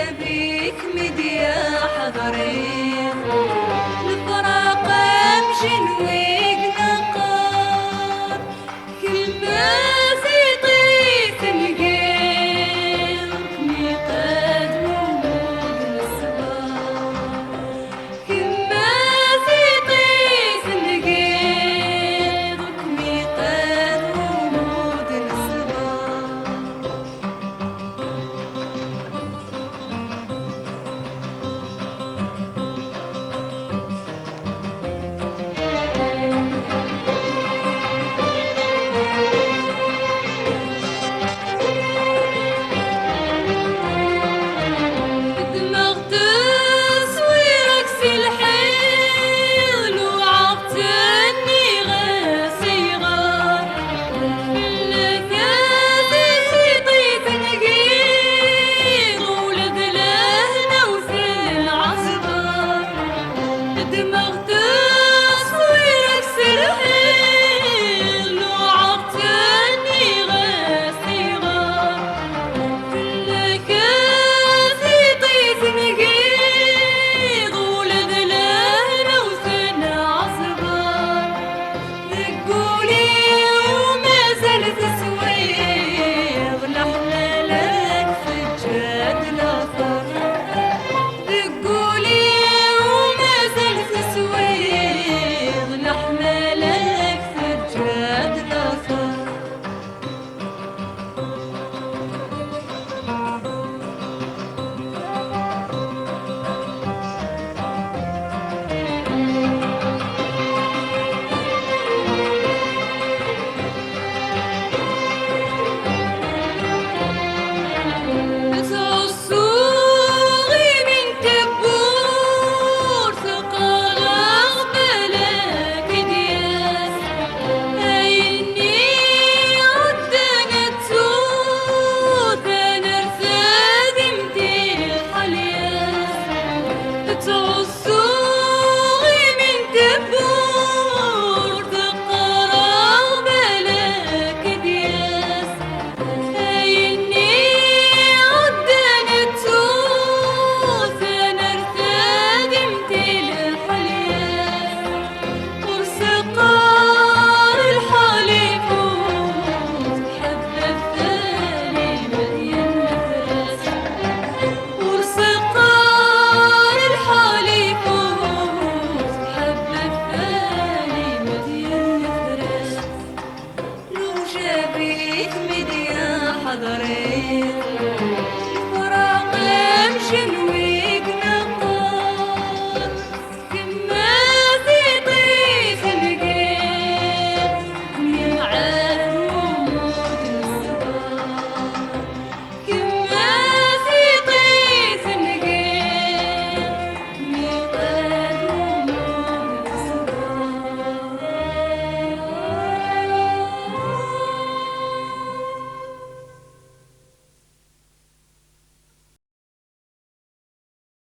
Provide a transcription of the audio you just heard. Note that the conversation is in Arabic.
جابيك مديا حضرين الفراق امشي نويق نقار كل ما زيطيت نلقيك ميقاد ومود الصباح كل ما زيطيت نلقيك ميقاد ومود الصباح دماغ تصويرك سلحيل وعطني غسيغة لك زيطيت نقيض ولد لهنا وفي العصبة دماغ تصويرك سلحيل وعطني غسيغة لك زيطيت نقيض ولد لهنا وسن عصبان ذقولي وما زلت سويغ لحلالك سجاد نصر ذقولي وما زلت سويغ لحلالك سجاد نصر تعصوغي من كبور ثقال أغبالك دياس هايني عدنا تسوث أنا ارتاد مديح الياس تعصوغي من كبور ثقال أغبالك دياس هايني عدنا تسوث أنا ارتاد مديح الياس وسقار الحليب حب الثاني مليان نفس وسقار الحليب حب الثاني مليان نفس لو جابيك مديا حضرين الفراق امشي